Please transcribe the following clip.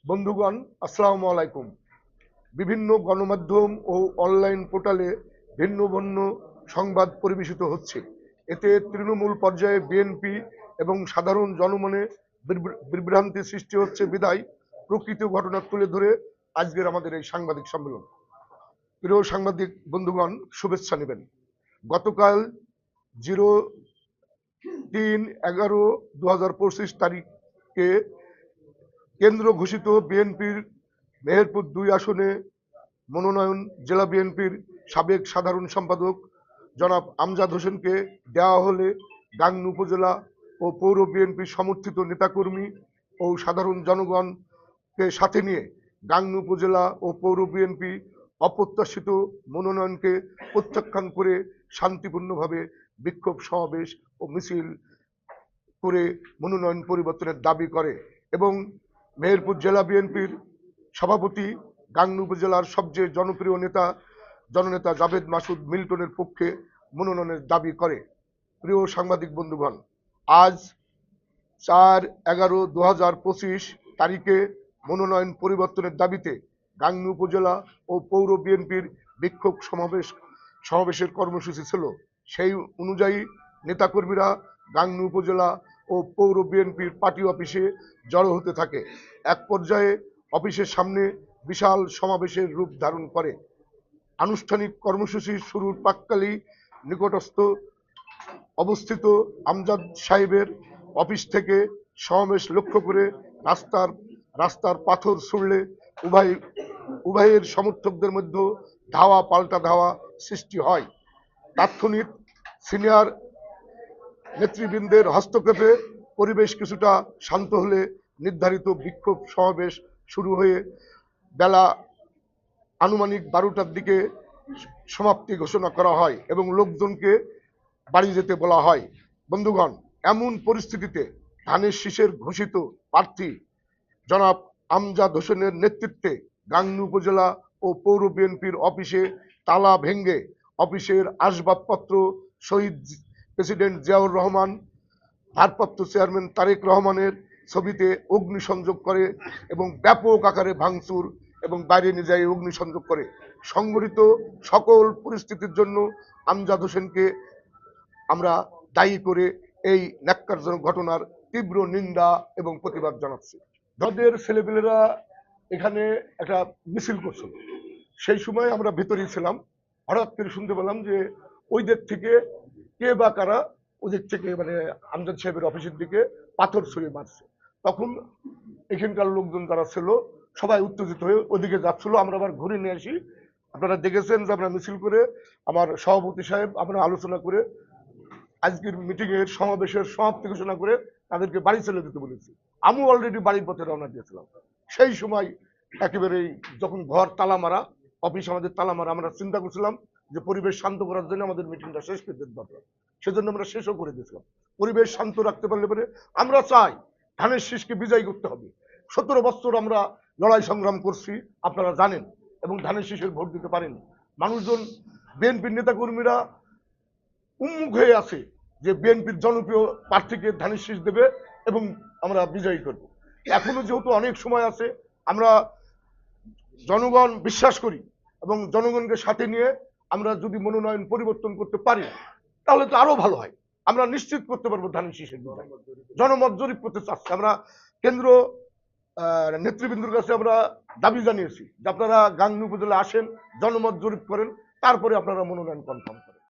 বন্ধুগণ, আসসালামু আলাইকুম। বিভিন্ন গণমাধ্যম ও অনলাইন পোর্টালে ভিন্ন ভিন্ন সংবাদ পরিবেশিত হচ্ছে। এতে তৃণমূল পর্যায়ে বিএনপি এবং সাধারণ জনমনে বিভ্রান্তি সৃষ্টি হচ্ছে বিধায় প্রকৃত ঘটনা তুলে ধরে আজকের আমাদের এই সাংবাদিক সম্মেলন। প্রিয় সাংবাদিক বন্ধুগণ, শুভেচ্ছা নেবেন। গতকাল 03/11/2025 তারিখে কেন্দ্র ঘোষিত বিএনপির মেহেরপুর ২ আসনে মনোনয়ন জেলা বিএনপির সাবেক সাধারণ সম্পাদক জনাব আমজাদ হোসেনকে দেওয়া হলে গাংনী উপজেলা ও পৌর বিএনপির সমর্থিত নেতাকর্মী ও সাধারণ জনগণকে সাথে নিয়ে গাংনী উপজেলা ও পৌর বিএনপি অপ্রত্যাশিত মনোনয়নকে প্রত্যাখ্যান করে শান্তিপূর্ণভাবে বিক্ষোভ সমাবেশ ও মিছিল করে মনোনয়ন পরিবর্তনের দাবি করে এবং মেহেরপুর জেলা বিএনপির সভাপতি গাংনী উপজেলার সবচেয়ে জনপ্রিয় জননেতা জাভেদ মাসুদ মিল্টনের পক্ষে মনোনয়নের দাবি করে। প্রিয় সাংবাদিক বন্ধুগণ, আজ 4/11/2025 তারিখে মনোনয়ন পরিবর্তনের দাবিতে গাংনী উপজেলা ও পৌর বিএনপির বিক্ষোভ সমাবেশের কর্মসূচি ছিল। সেই অনুযায়ী নেতাকর্মীরা গাংনী উপজেলা ও পৌর বিএনপির পার্টি অফিসে জড়ো হতে থাকে। এক পর্যায়ে অফিসের সামনে বিশাল সমাবেশের রূপ ধারণ করে। আনুষ্ঠানিক কর্মসূচি শুরুর প্রাক্কালে নিকটস্থ অবস্থিত আমজাদ সাহেবের অফিস থেকে সমাবেশ লক্ষ্য করে রাস্তার পাথর ছুড়লে উভয়ের সমর্থকদের মধ্যে ধাওয়া পাল্টা ধাওয়া সৃষ্টি হয়। তাৎক্ষণিক সিনিয়র নেতৃবৃন্দের হস্তক্ষেপে পরিবেশ কিছুটা শান্ত হলে নির্ধারিত বিক্ষোভ সমাবেশ শুরু হয়ে বেলা আনুমানিক 12টার দিকে সমাপ্তি ঘোষণা করা হয় এবং লোকজনকে বাড়ি যেতে বলা হয়। বন্ধুগণ, এমন পরিস্থিতিতে ধানের শীষের ঘোষিত প্রার্থী জনাব আমজাদ হোসেনের নেতৃত্বে গাংনী উপজেলা ও পৌর বিএনপির অফিসে তালা ভেঙে অফিসের আসবাবপত্র শহীদ প্রেসিডেন্ট জিয়াউর রহমান, ভারপ্রাপ্ত চেয়ারম্যান তারেক রহমানের ছবিতে অগ্নিসংযোগ করে এবং ব্যাপক আকারে ভাঙচুর এবং বাইরে নিয়ে যায় অগ্নিসংযোগ করে। সংঘটিত সকল পরিস্থিতির জন্য আমজাদ হোসেনকে আমরা দায়ী করে এই ন্যাক্কারজনক ঘটনার তীব্র নিন্দা এবং প্রতিবাদ জানাচ্ছি। যাদের ছেলেপেলেরা এখানে একটা মিছিল করছিল, সেই সময় আমরা ভেতরেই ছিলাম। হঠাৎ করে শুনতে পেলাম যে ওই দিক থেকে কে বা কারা ওদিক থেকে মানে আমজাদ সাহেবের অফিসের দিকে পাথর ছুঁড়ে মারছে। তখন এখানকার লোকজন যারা ছিল সবাই উত্তেজিত হয়ে ওদিকে যাচ্ছিল। আমরা আবার ঘুরে নিয়ে আসি। আপনারা দেখেছেন যে আমরা মিছিল করে আমার সভাপতি সাহেব আমরা আলোচনা করে আজকের মিটিং এর সমাবেশের সমাপ্তি ঘোষণা করে তাদেরকে বাড়ি চলে দিতে বলেছি। আমি অলরেডি বাড়ির পথে রওনা দিয়েছিলাম। সেই সময় একেবারেই যখন ঘর তালা মারা, অফিস আমাদের তালা মারা, আমরা চিন্তা করছিলাম যে পরিবেশ শান্ত করার জন্য আমাদের মিটিংটা শেষ করতে দরকার। সেজন্য আমরা শেষও করে দিয়েছিলাম। পরিবেশ শান্ত রাখতে পারলে পরে আমরা চাই ধানের শীষকে বিজয়ী করতে হবে। 17 বছর আমরা লড়াই সংগ্রাম করছি, আপনারা জানেন, এবং ধানের শীষের ভোট দিতে পারেনি। মানুষজন, বিএনপির নেতাকর্মীরা উন্মুখ হয়ে আছে যে বিএনপির জনপ্রিয় প্রার্থীকে ধানের শীষ দেবে এবং আমরা বিজয়ী করব। এখনো যেহেতু অনেক সময় আছে, আমরা জনগণ বিশ্বাস করি এবং জনগণকে সাথে নিয়ে আমরা যদি মনোনয়ন পরিবর্তন করতে পারি তাহলে তো আরো ভালো হয়। আমরা নিশ্চিত করতে পারবো ধানের শীষের বিজয়। জনমত জরিপ করতে চাচ্ছি। আমরা কেন্দ্র নেতৃবৃন্দের কাছে আমরা দাবি জানিয়েছি যে আপনারা গাংনী উপজেলা আসেন, জনমত জরিপ করেন, তারপরে আপনারা মনোনয়ন কনফার্ম করেন।